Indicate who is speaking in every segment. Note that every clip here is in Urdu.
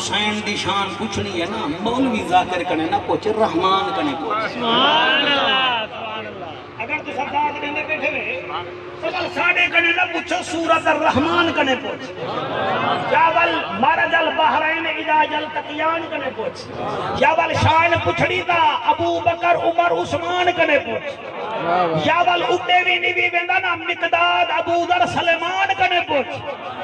Speaker 1: حسین دی شان پوچھنی ہے نا مولوی ذاکر کنے نہ پوچھ رحمان کنے پوچھ سبحان اللہ اگر تو سردار کنے بیٹھے ہوئے تو ساڑے کنے نہ پوچھو سورت الرحمن کنے پوچھ یا ول مرج البحرین اذا یلتقیان کنے پوچھ یا ول شان پوچھڑی دا ابو بکر عمر عثمان کنے پوچھ یا ول اٹھے بھی نہیں بھی ویندا نا مقداد ابو ذر سلیمان کنے پوچھ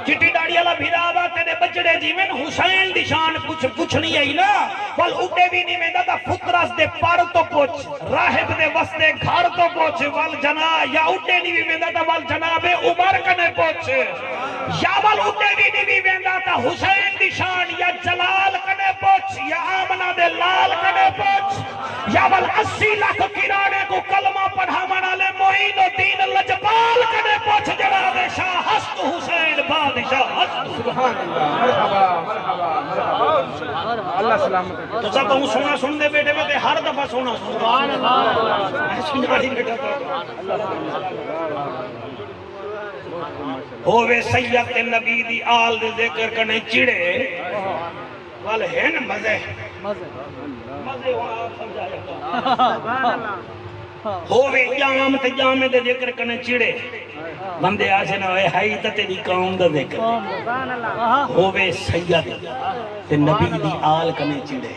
Speaker 1: چٹی ڈاڑی والا بھیراوا تیرے بچڑے جیویں حسین دی شان پوچھنی ہے نا ول اٹھے بھی نہیں ویندا تا فطرس دے پر تو پوچھ راہب دے وستے گھر تو پوچھ ول جنا یا اٹھے نہیں بھی ویندا تا ول جناب عمر کنے پوچھ یا ول اٹھے بھی نہیں بھی ویندا تا حسین دی شان یا جلال کنے پوچھ یا آمنہ دے لال کنے پوچھ یا ول 80 لاکھ کرانے کو کلمہ پڑھاون والے معین الدین لجپال کنے پوچھ جناب شاہ ہست حسین بادشاہ ہست سبحان اللہ مرحبا مرحبا مرحبا اللہ سلامت تو سب ہوں سونا سن دے بیٹے میں ہر دفعہ سونا سبحان اللہ سناری بیٹا ہووے سید نبی دی آل دے ذکر کنے چڑے وال ہے نا مزے مزے ہونا آپ سمجھایا ہووے جام تے جامے دے ذکر کنے چڑے بندے آجے نہ ہوئے ہائی تا تیری قوم دا ذکر ہووے سید تے نبی دی آل کنے چڑے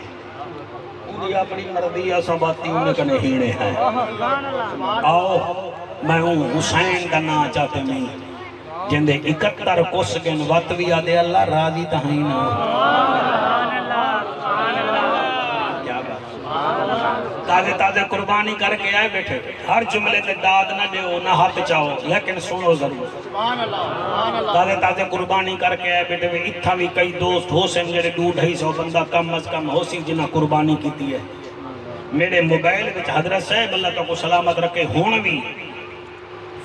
Speaker 1: انہی اپنی مرضی آسا باتی انہیں کنے ہیڑے ہیں آؤ میں ہوں حسین دا نا چاہتے میں جندے 71 کسگن وطوی آدھے اللہ راضی تہائیں تازے تازے قربانی کر کے آئے بیٹھے ہر جملے تے داد نہ دیو نہ ہاتھ چاہو لیکن سنو ضرور تازے تازے قربانی کر کے آئے بیٹھے اتھا بھی کئی دوست ہو سے میرے 200 بندہ کم از کم ہو سی جنہ قربانی کیتی ہے میرے موبائل وچ حضرت صاحب اللہ تو کو سلامت رکھے ہون بھی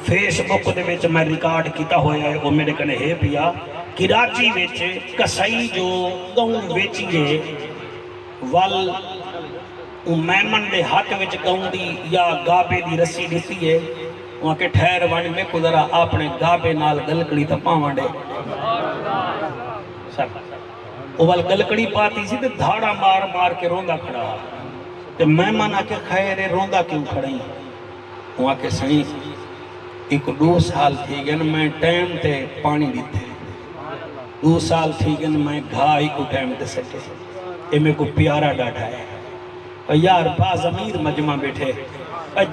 Speaker 1: فیس بک دے وچ میں ریکارڈ کیتا ہویا ہے وہ میرے کنے ہے پیا کراچی وچ کسائی جو گاؤں ویچیے ول میمن دے ہاتھ وچ گاؤں دی یا گابے دی رسی دیتی ہے وہاں کے ٹھہر وانی میں کو ذرا اپنے گابے نال گلکڑی تا پاوان دے اوال گلکڑی پاتی سی تے دھاڑا مار مار کے روندا کھڑا تے میمن آ کے خیر روندا کیوں کھڑی وہاں کے صحیح ایک 2 سال تھی گئن میں ٹائم تے پانی دیتے 2 سال تھی گئن میں گھائی کو ٹائم تے سکے اے میں کو پیارا ڈاٹا ہے یار باز امیر مجمع بیٹھے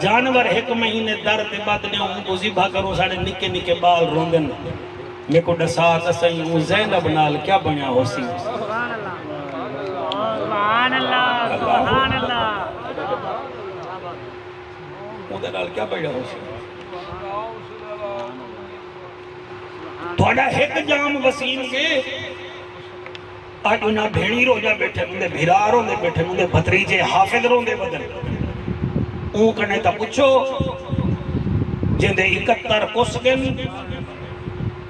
Speaker 1: جانور 1 مہینے در تے بعد نے ان کو ذبح کرو ساڑے نکے نکے بال روندن میں کو ڈسات سہی وہ زینب نال کیا بنیا ہو سی سبحان اللہ سبحان اللہ وہ نال کیا بنیا ہو سی تھوڑا ایک جام وسیم کے آج انہاں بھیڑی رو جا بیٹھے مندے بھیراروں دے بیٹھے مندے بھتریجے حافظ روں دے بدل اون کنے تا پچھو جندے 71 کسگن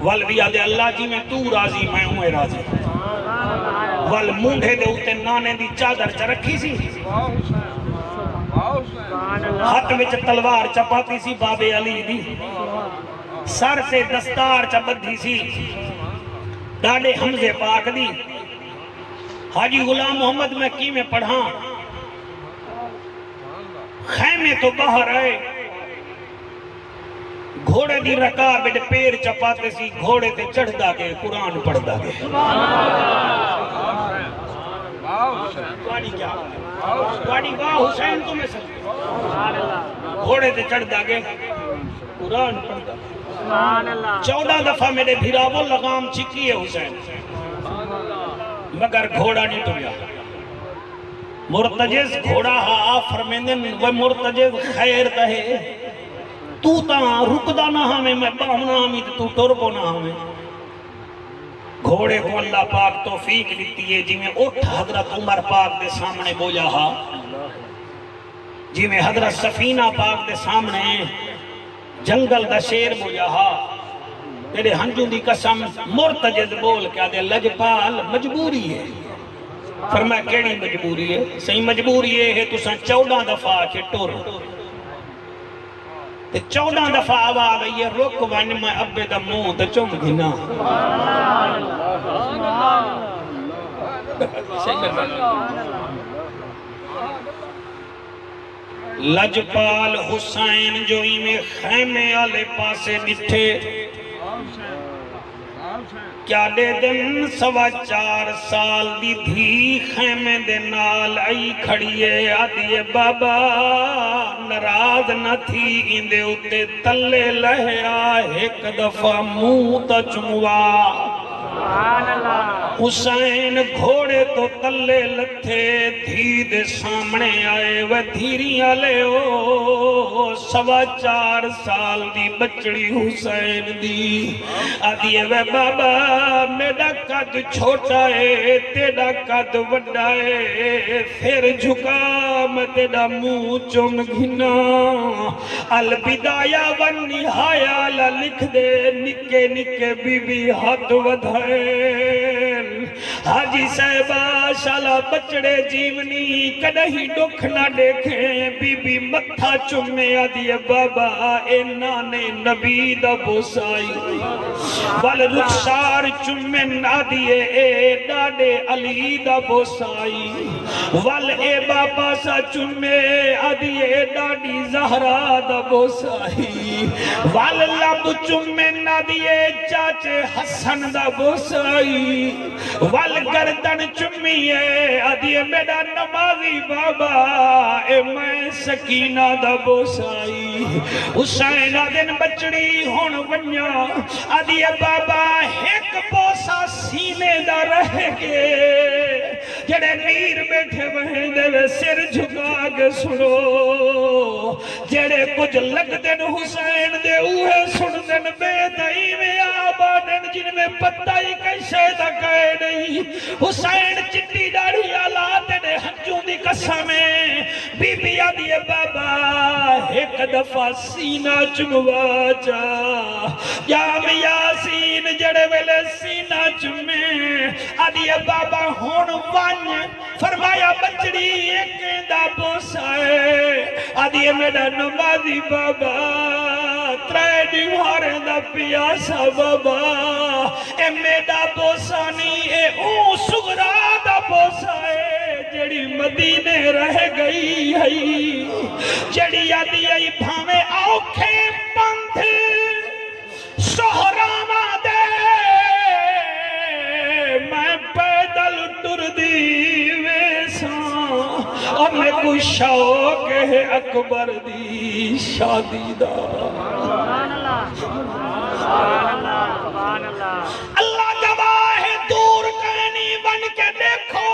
Speaker 1: والویا دے اللہ جی میں تو راضی میں ہوں راضی وال مونڈے دے ہوتے نانے دی چادر چرکھی سی ہاتھ وچ تلوار چپاتی سی باب علی دی سر سے دستار چبدھی سی ڈاڑے حمزے پاک دی حاجی غلام محمد میں کی میں پڑھاں خیمے تو باہر آئے گھوڑے دی رکاب دے پیر چپاتے سی گھوڑے تے چڑھ دا کے قرآن پڑھ دا کے گاڑی کیا گاڑی واہ حسین تمہیں سکتے گھوڑے تے چڑھ دا کے قرآن پڑھ دا کے 14 دفعہ میرے بھیراو لغام چکی ہے حسین مگر گھوڑا نہیں ٹریا مرتجز گھوڑا ہاں فرمیندن وہ مرتجز خیر کہے تو تا رکدا نہ ہمیں میں باہنا ہمیں تو ٹربو نہ ہمیں گھوڑے کو اللہ پاک توفیق لیتی ہے جی میں اٹھ حضرت عمر پاک دے سامنے بوجا ہا جی میں حضرت سفینہ پاک دے سامنے جنگل دا شیر بوجا ہا تیرے ہنجوں دی قسم مرتجد بول کیا دے لجپال مجبوری ہے فرمایا کیڑی مجبوری ہے صحیح مجبوری ہے تو سن 14 دفعہ کے ٹور 14 دفعہ آواز گئی ہے رک وان میں ابے دا منہ تے چم گھنا لجپال حسین جو میں خیمے آلے پاسے ڈٹھے کیا دے دن 4.25 سال دی دھی خیمے دے نال آئی کھڑیے آدھیے بابا نراز نہ تھی اندے اتے تلے لہیا ایک دفعہ منہ تا چموا حسین گھوڑے تو تلے لتھے دھی دے سامنے آئے وہ دھیریاں لے او 4.25 سال دی بچڑی حسین دی آدھیے وہ بابا میرا قد چھوٹا ہے تیرا قد وڈا ہے پھر جھکا میں تیرا منہ چم گھنا البدایہ والنہایہ لکھ دے نکے نکے بی بی ہاتھ ودھائے حاجی صاحبہ شالا بچڑے جیونی کدہی ڈکھ نہ دیکھیں بی بی متھا چمے آدھیے بابا اے نانے نبی دا بوسائی وال رخسار چمے آدھیے اے ڈاڈے علی دا بوسائی وال اے بابا سا چمے آدھیے ڈاڈی زہرا دا بوسائی وال لب چمے آدھیے چاچے حسن دا بوسائی وال گردن چمیے آدھیے میرا نمازی بابا اے میں سکینہ دا بوسائی حسین آدھن بچڑی ہون ونیا آدھیے بابا ایک بوسا سینے دا رہ گے جڑے نیر بیٹھے بہن دے سر جھکا کے سنو جڑے کچھ لگ دن حسین دے اوہ سن دن بے دائی میں آبادن جن میں پتہ ہی کیسے دا کہے نہیں حسین چٹی داڑھی آلہ تیرے ہنجوں دی قسمیں بی بی آدھیے بابا ایک دفعہ سینہ چموا جا جام یاسین جڑے ویلے سینہ چمیں آدھیے بابا ہون وانج فرمایا بچڑی ایک دا بوسائے آدھیے میرا نمازی بابا ترے دیوارے دا پیاسا بابا اے میڈا بوسانی اے اون سغرا دا بوسا ہے جڑی مدینے رہ گئی ہے جڑی آدھی آئی بھامے آوکھے پندھ سہراما دے میں پیدل ٹر دی ویساں اور میں کوئی شوق ہے اکبر دی شادی دا اللہ گواہ دور کہنی بن کے دیکھو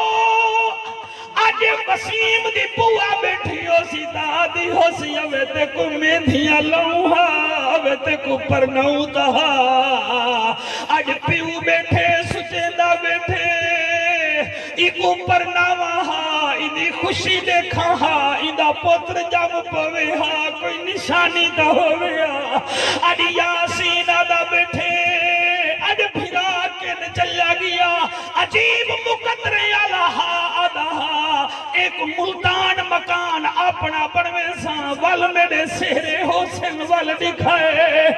Speaker 1: آج وسیم دی بوا بیٹھی ہو سی دادی ہو سی اوے تے کو میندیاں لوہا اوے تے کو پرناؤ تہا آج پیو بیٹھے سچیندہ بیٹھے ایکو پرناوا ہا ایدی خوشی دیکھا ہا ایدہ پتر جام پوے ہا کوئی نشانی دا ہوئے ہا آج یاسین آدھا بیٹھے آج بھرا کے چلا گیا عجیب مقدرے آلہا آدھا ایک ملتان مکان اپنا بڑوے ساں وال میرے سہرے حسن وال دکھائے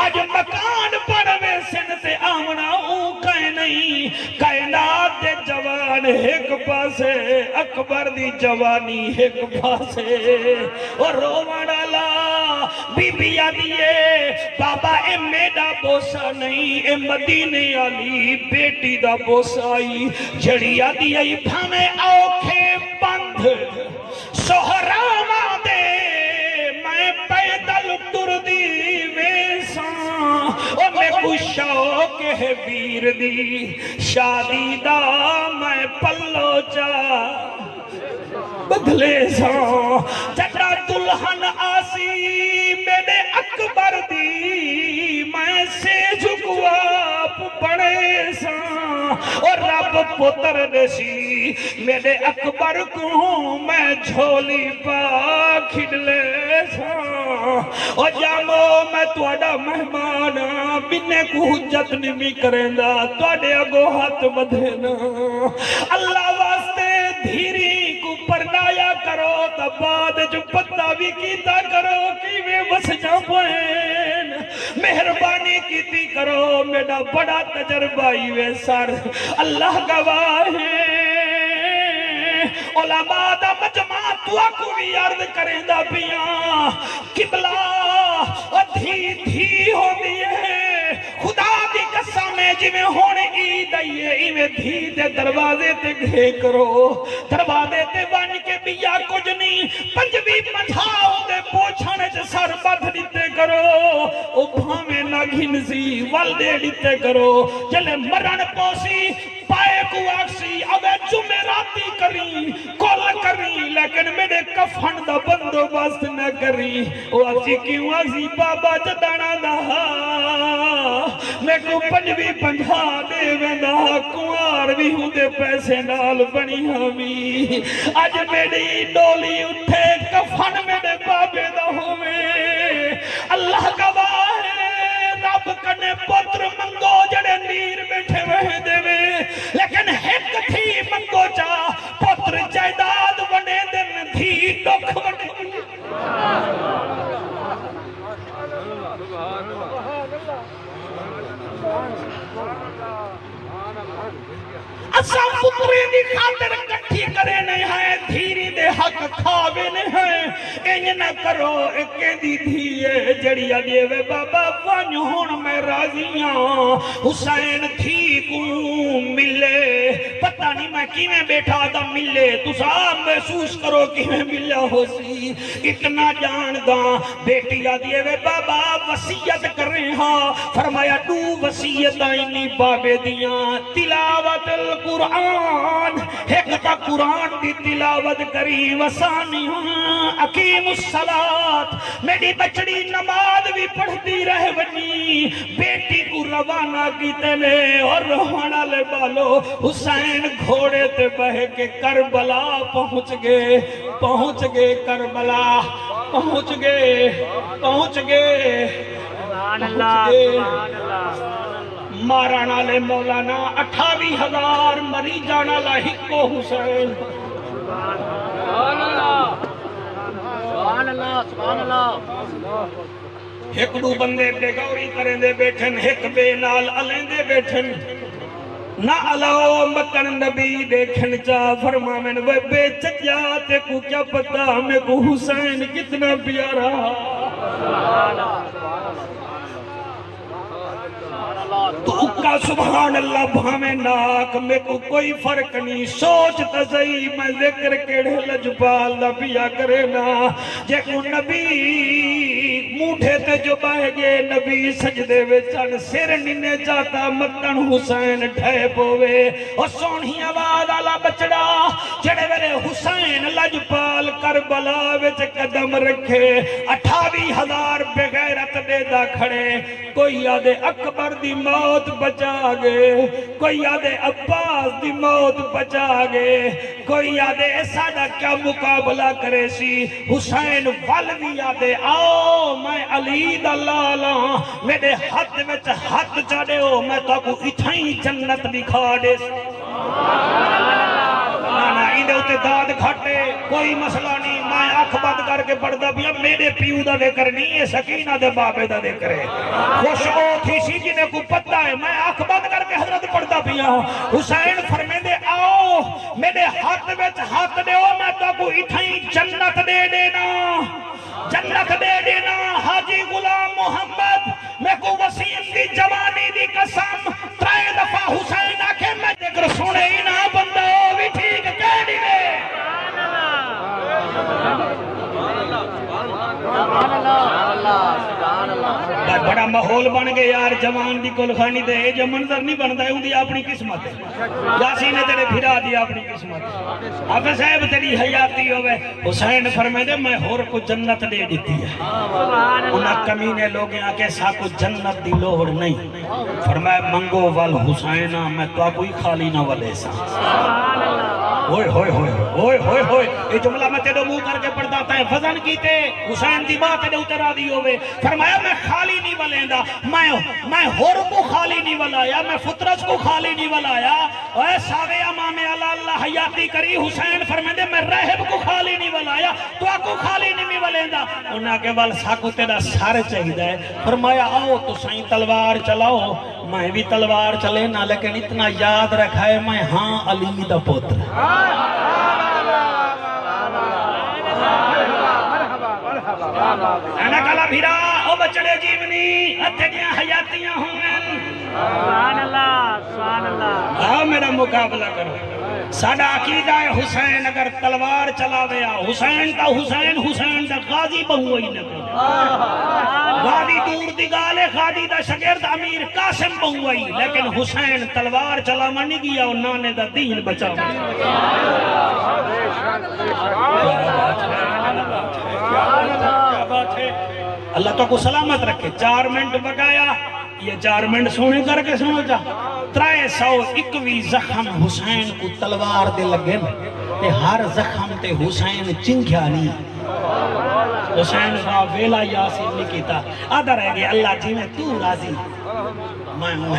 Speaker 1: آج مکان بڑوے سن تے آمنا اون کہیں نہیں کائنات دے جوان ایک پاسے اکبر دی جوانی ایک پاسے اور روانہ لا بی بی آدھیے بابا اے میڈا بوسا نہیں اے مدینے آلی بیٹی دا بوسائی جڑی آدھی آئی بھامے آوکھے بندھ سہراما دے میں پیدل ٹر دی ویساں اور میں کوئی شوق ہے ویر دی شادی دا میں پلو چا بدلے ساں جٹا دلہن آسی میرے اکبر دی میں سے جھکواپ بڑے ساں اور رب پتر نسی میرے اکبر کو میں جھولی پا کھڑلے ساں اور جامو میں توڑا مہمان بنے کو حجت نمی کریں دا توڑے اگو ہاتھ بدھینا اللہ واسطے دھیری کو پرنایا کرو تا بعد جو پتہ بھی کیتا کرو کی میں بس جاپوین مہربانی کیتی کرو میرا بڑا تجربہ ہی وے سار اللہ گواہ ہے علماء دا مجمع تو کو بھی عرض کریں دا پیاں قبلہ دھی دھی ہو دیئے خدا دی قسم ہے جی میں ہونے عید آئیے ایویں دھی دے دروازے تے گھے کرو دروازے تے بن کے بیا کچھ نہیں پنجوی پنجھاؤ دے پوچھانے چے سر بدھ دیتے کرو او بھامے نہ گھنسی والدے دیتے کرو جلے مرن پوسی پائے کو آکسی اوے جمعراتی کری کول کری لیکن میرے کفن دا بندوبست نہ کری او آکسی کیوں آکسی بابا جدانا دا میں کو پنجوی پنجھا دے ویندہ کوار بھی ہوں دے پیسے نال بنی ہمی آج میری ڈولی اٹھے کفن میرے بابے دا ہوئے اللہ گواہ ہے رب کنے پتر منگو جڑے نیر بیٹھے وہے دے وے لیکن ہک تھی منگو چا پتر جائداد بنے دن دھی ڈوکھ بنے اسا پتری دی خاطر کٹھی کرے نہیں ہے دھیری دے حق کھاوے نہیں ہے انج نہ کرو اکے دی دھیے جڑی آگے وے بابا وانج ہون میں راضیاں حسین تھی کو ملے پتہ نہیں میں کیویں بیٹھا دا ملے تو صاحب محسوس کرو کیویں ملا ہو سی اتنا جان دا بیٹی آگے وے بابا وصیت کریں ہاں فرمایا تو وصیت آئینی بابے دیاں تلاوت القرآن ایک تا قرآن دی تلاوت کری وسانی اقیم الصلاة میری بچڑی نماز بھی پڑھتی رہ ونی بیٹی کو روانہ کی تلے اور روانہ لے بالو حسین گھوڑے تے بہ کے کربلا پہنچ گئے کربلا پہنچ گئے مارانا لے مولانا 28,000 مری جانا لاہکو حسین سبحان اللہ ایک دو بندے بے گوری کریں دے بیٹھن ایک بے نال علیں دے بیٹھن نہ علاو مکن نبی دیکھن چاہ فرما میں وہ بے چجاتے کو کیا پتا میں کو حسین کتنا پیارا تو اکا سبحان اللہ بھامے ناک میں کو کوئی فرق نہیں سوچ تزئی میں ذکر کیڑے لجبال دا پیا کرے نا جے کو نبی موٹھے تے جو بائے گے نبی سجدے وچن سر ننے جاتا مکن حسین ڈھے پوے اور سونہی آواز آلا بچڑا جڑے میرے حسین لجبال کربلا وچ قدم رکھے 28,000 بغیرت دے دا کھڑے کوئی یادے اکبر دی موت بچا گے کوئی یادے عباس دی موت بچا گے کوئی یادے سادہ کیا مقابلہ کرے سی حسین والوی یادے آؤ میں علی دلالا میرے حد وچ حد چاڑے ہو میں تو کو اتھائیں جنت دکھا دے نانا ایندے ہوتے داد گھٹے کوئی مسئلہ نہیں میں آنکھ بند کر کے پڑھدا بھی میرے پیو دا ذکر نہیں ہے سکینہ دے بابے دا ذکر ہے خوش او تھی سی جنہیں کو پتہ ہے میں آنکھ بند کر کے حضرت پڑھدا بھی ہوں حسین فرمے دے آؤ میرے ہاتھ وچ ہاتھ دے ہو میں تو کو اتھائیں جنت دے دینا حاجی غلام محمد میں کو وسیم دی جوانی دی قسم 3 دفعہ حسین آکھے میں ذکر سنے ہی نہ بندہ ہو بھی ٹھیک کہہ دی میں بڑا ماحول بن گئے یار جوان دی کل خانی دے جو منظر نہیں بنتا ہے اندھی اپنی قسمت ہے یاسین نے تیرے پھرا دیا اپنی قسمت حافظ صاحب تیری حیاتی ہوئے حسین فرمائے دے میں ہور کو جنت دے دیتی ہے انہاں کمینے لوگ یہاں کے سا کو جنت دی لوڑ نہیں فرمائے منگو وال حسینہ میں تو کوئی خالی نہ والے سا ہوئے ہوئے ہوئے ہوئے ہوئے ہوئے یہ جملہ میں تیرے منہ کر کے پڑھتا ہے وزن کیتے حسین دی بات تیرے اترا دی ہوئے فرمایا میں خالی نہیں ولیندہ میں ہور کو خالی نہیں ولایا میں فطرت کو خالی نہیں ولایا اے ساوے امام اللہ حیاتی کری حسین فرمائے دے میں رہب کو خالی نہیں ولایا تو کو خالی نہیں ولیندہ انہاں کے وال ساکو تیرا سارے چاہیدہ ہے فرمایا آؤ تو سائیں تلوار چلاؤ میں بھی تلوار چلے نہ لیکن اتنا یاد رکھا ہے میں ہاں علی دا پوتر انا کلا بھیرا او بچڑے جیونی ہتھے دیاں حیاتیاں ہوئیں
Speaker 2: سبحان اللہ سبحان اللہ
Speaker 1: آؤ میرا مقابلہ کرو ساڑھا عقیدہ ہے حسین اگر تلوار چلا گیا حسین دا غازی بہوئی نہ غازی دور دی گالے غازی دا شگرد امیر قاسم بہوئی لیکن حسین تلوار چلا منی گیا اور نانے دا دین بچا اللہ تو کو سلامت رکھے 4 منٹ بقایا یہ 4 منٹ سونے کر کے سنو جا 321 زخم حسین کو تلوار دے لگے تے ہر زخم تے حسین چنکھیا نہیں حسین کا ویلا یاسین نہیں کیتا آدھا رہ گیا اللہ جی میں تو راضی میں ہوں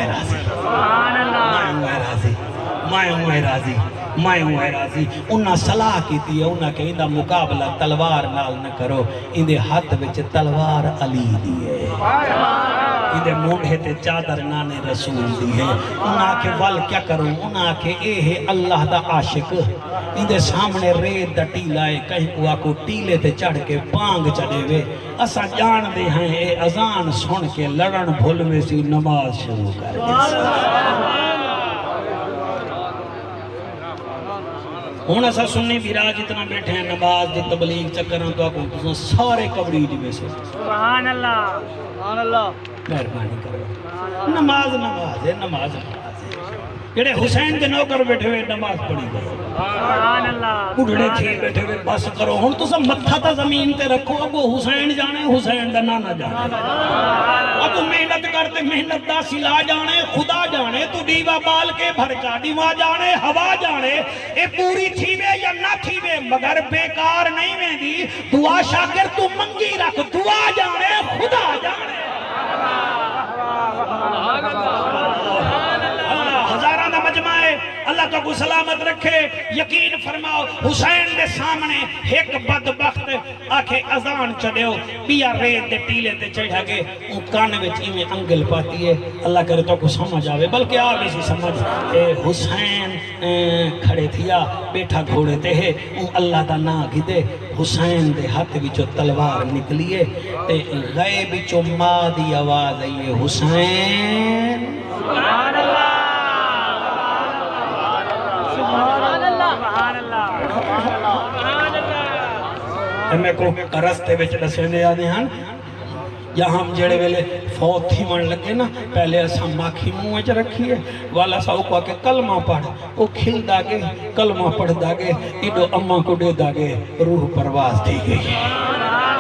Speaker 1: راضی میں ہوں راضی انہاں صلاح کی تھی انہاں کہ اندہ مقابلہ تلوار نال نہ کرو اندے ہاتھ وچ تلوار علی دیئے اندے مونڈے تے چادر نانے رسول دیئے انہاں کہ وال کیا کرو انہاں کہ اے ہے اللہ دا عاشق اندے سامنے ریت دا ٹیلا ہے کہیں کو آکو ٹیلے تے چڑھ کے پانگ چڑھے وے اسا جان دے ہیں اے اذان سن کے لڑن بھول میں سی نماز شروع کر دے ہون ایسا سننی بیرا جتنا بیٹھے ہیں نماز دی تبلیغ چکران تو آکو سارے کبری جی میں سے
Speaker 2: سبحان اللہ
Speaker 1: مہربانی کرو نماز ہے نماز ہے جڑے حسین کے نوکر بیٹھے ہوئے نماز پڑھی کرو
Speaker 2: سبحان اللہ
Speaker 1: اڑھڑے تھی بیٹھے ہوئے بس کرو ہن تو سب متھا تا زمین تے رکھو ابو حسین جانے حسین دا نانا جانے ابو محنت کرتے محنت دا سلا جانے خدا جانے تو دیوا بال کے بھرکا دیوا جانے ہوا جانے اے پوری تھیوے یا نہ تھیوے مگر بیکار نہیں میں دی دعا شاکر تو منگی رکھ دعا جانے خدا جانے ہزاران دا مجمع ہے اللہ تو کو سلامت رکھے یقین فرماؤ حسین دے سامنے ایک بدبخت آکھے اذان چڑھو بیا ریت دے ٹیلے تے چڑھا گے ان کانے وچ ایویں انگل پاتی ہے اللہ کرے تو کو سمجھ آوے بلکہ آوے سی سمجھ اے حسین کھڑے تھیا بیٹھا گھوڑے تے ہے ان اللہ دا نا گھدے حسین دے ہاتھ وچوں تلوار نکلیے تے غیب وچوں ماں دی آواز آئیے حسین
Speaker 2: سبحان اللہ
Speaker 1: میں کو رستے وچ دسے دے آدھے ہیں یا ہم جڑے ویلے فوت تھی من لگے نا پہلے اسا ماکھی منہ وچ رکھیے والا سا اوکا کہ کلمہ پڑھ او کھل دا گے کلمہ پڑھ دا گے ایڈو اماں کو دے دا گے روح پرواز تھی گئی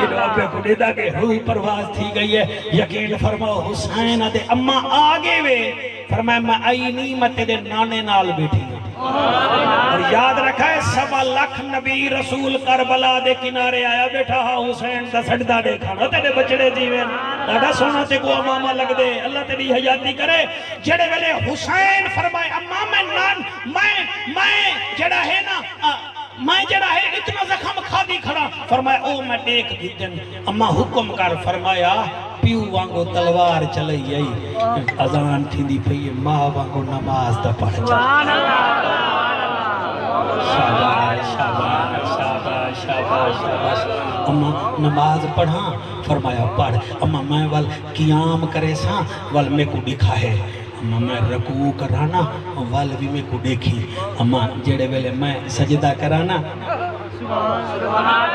Speaker 1: ایڈو ابے کو دے دا گے روح پرواز تھی گئی ہے یقین فرماؤ حسین دے اماں آگے وے فرمایا میں آئی نہیں میں تیرے نانے نال بیٹھی اور یاد رکھا ہے 1.25 لاکھ نبی رسول کربلا دے کنارے آیا بیٹھا ہاں حسین دا سجدہ دیکھا نا تیرے بچڑے جیویں دادا سونا تے کو امامہ لگ دے اللہ تیری حیاتی کرے جڑے ویلے حسین فرمائے امام میں جڑا ہے نا میں جڑا ہے اتنا زخم کھا دی کھڑا فرمایا او میں دیکھ دیتن اما حکم کر فرمایا پیو وانگو تلوار چلائی آئی اذان تھی دی پئی ماں وانگو نماز دا پڑھ چلا شاباش شاباش شاباش شاباش شاباش اما نماز پڑھا فرمایا پڑھ اما میں وال قیام کرے سا وال میں کو دکھا ہے اما میں رکوع کرانا وال بھی میں کو دیکھی اما جڑے ویلے میں سجدہ کرانا
Speaker 2: سبحان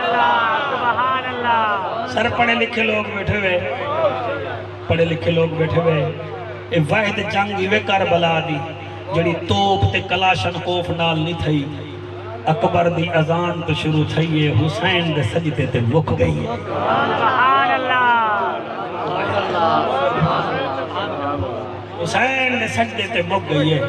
Speaker 2: اللہ
Speaker 1: سر پڑھے لکھے لوگ بیٹھے ہوئے اے واحد جنگ ہی وے کربلا دی جڑی توپ تے کلاشن کوف نال نہیں تھئی اکبر دی اذان تو شروع تھئی ہے حسین دے سجدے تے مک گئی ہے
Speaker 2: سبحان اللہ
Speaker 1: حسین دے سجدے تے مک گئی ہے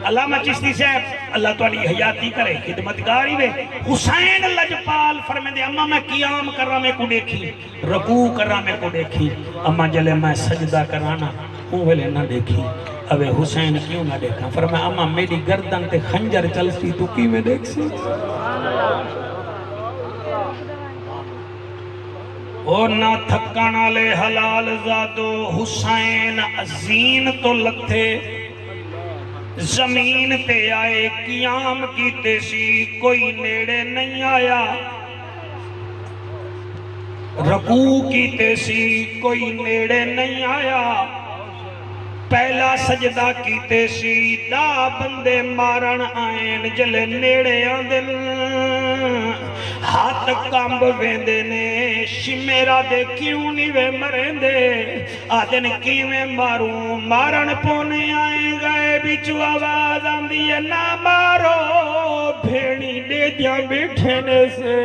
Speaker 1: علامہ چشتی صاحب اللہ تعالی حیاتی کرے خدمتگاری وے حسین لجپال فرمائے اما میں قیام کر رہا میں کو دیکھی رکوع کر رہا میں کو دیکھی اما جلے میں سجدہ کرانا ہوں ویلے نہ دیکھی اوے حسین کیوں نہ دیکھا فرمایا اما میری گردن تے خنجر چل سی تو کی میں دیکھ سی اور نہ تھکانا لے حلال زادو حسین عظیم تو لتھے زمین تے آئے قیام کیتے سی کوئی نیڑے نہیں آیا رکوع کیتے سی کوئی نیڑے نہیں آیا پہلا سجدہ کیتے سی دا بندے مارن آئین جلے نیڑے آندن ہاتھ کامب ویندے نے شمیرا دے کیوں نہیں وے مرین دے آدن کیویں ماروں مارن پونے آئیں گئے بچو آواز آندی ہے نہ مارو بھیڑی دے دیا بیٹھے نے سے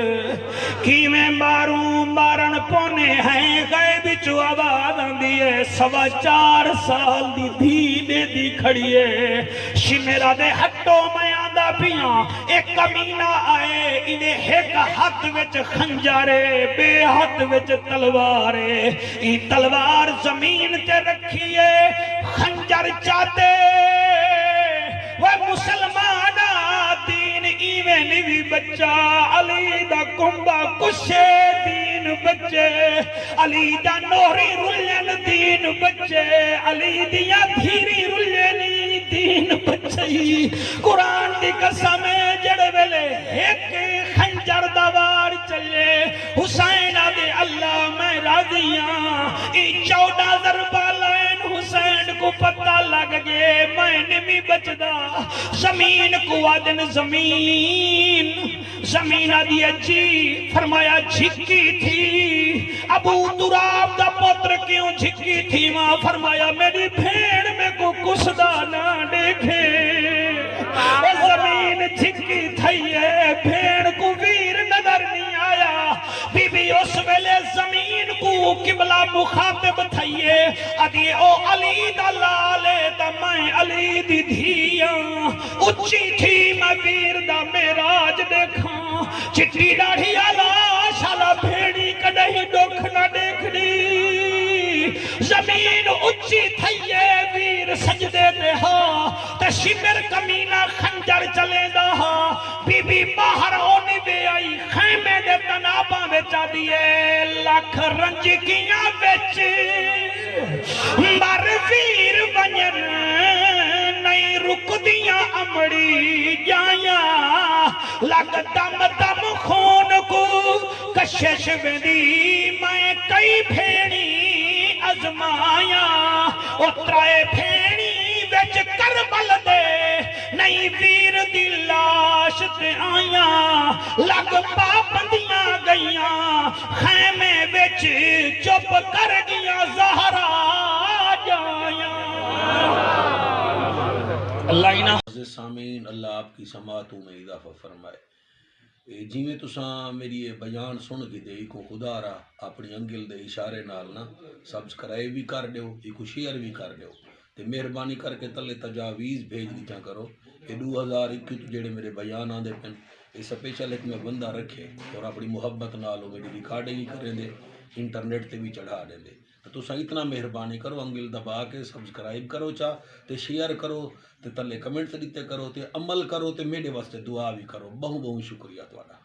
Speaker 1: کیویں ماروں مارن پونے آئیں گئے بچو آواز آندی ہے 4.25 سال دی دھی دے دی کھڑی ہے شمیرا دے ہٹو میں آندہ پیاں ایک کمینہ آئے انہیں ایک ہاتھ وچ خنجارے بے ہاتھ وچ تلوارے این تلوار زمین تے رکھیے خنجر چاہتے وہ مسلمانہ دین ایویں نوی بچہ علی دا کمبا کشے دین بچے علی دا نوری رلین دین بچے علی دیا دھیری رلینی دین بچے قرآن دی قسم جڑ ویلے ایک خنجر دوار چلے حسین آدھے اللہ میں راضیاں ای 14 ضربہ لائن حسین کو پتہ لگ گئے میں نمی بچدا زمین کو آدن زمین آدھی جی فرمایا جھکی تھی ابو تراب دا پتر کیوں جھکی تھی ماں فرمایا میری بھیڑ میں کو کسدا نہ دیکھے زمین جھکی تھی ہے بھیڑ کو ویر نظر نہیں آیا بی بی اس ویلے زمین کو قبلہ مخاطب تھئیے ادھی او علی دا لالے دا میں علی دی دھیاں اچھی تھی میں ویر دا میراج دیکھاں چٹی ڈاڑھی آلاش آلا بھیڑی کڑھی ڈوکھ نہ دیکھنی زمین اچھی تھئیے ویر سجدے دے ہاں تشمر کمینہ خنجر چلے دا ہاں بی بی باہر ہونی بے آئی خیمے دے تناباں بیچا دیئے لاکھ رنج کیاں بیچ مر ویر ونجن نہیں رک دیاں امڑی جائیاں لگ دم دم خون کو کشش ویندی میں کئی پھیڑی ازمایا اترائے پھیڑی ویچ کربل دے نہیں ویر دی لاش تے آیاں لگ پابندیاں گئیاں خیمے ویچ چپ کر گیا زہرا جائیاں اللہ انہا
Speaker 3: سامین اللہ آپ کی سماعتوں میں اضافہ فرمائے جی میں تساں میری یہ بیان سن کے دے کو خدا را اپنی انگل دے اشارے نال نا سبسکرائب بھی کر دیو ایک شیئر بھی کر دیو تے مہربانی کر کے تلے تجاویز بھیج دیتا کرو کہ 2021 جڑے میرے بیان آندے پن یہ سپیشل ایک میں بندہ رکھے اور اپنی محبت نالو میری ریکارڈنگ کریں دے انٹرنیٹ تے بھی چڑھا دیں دے تو سا اتنا مہربانی کرو انگل دبا کے سبسکرائب کرو چاہ تے شیئر کرو تے تلے کمنٹ دیتے کرو تے عمل کرو تے میرے واسطے دعا بھی کرو بہت شکریہ تواڈا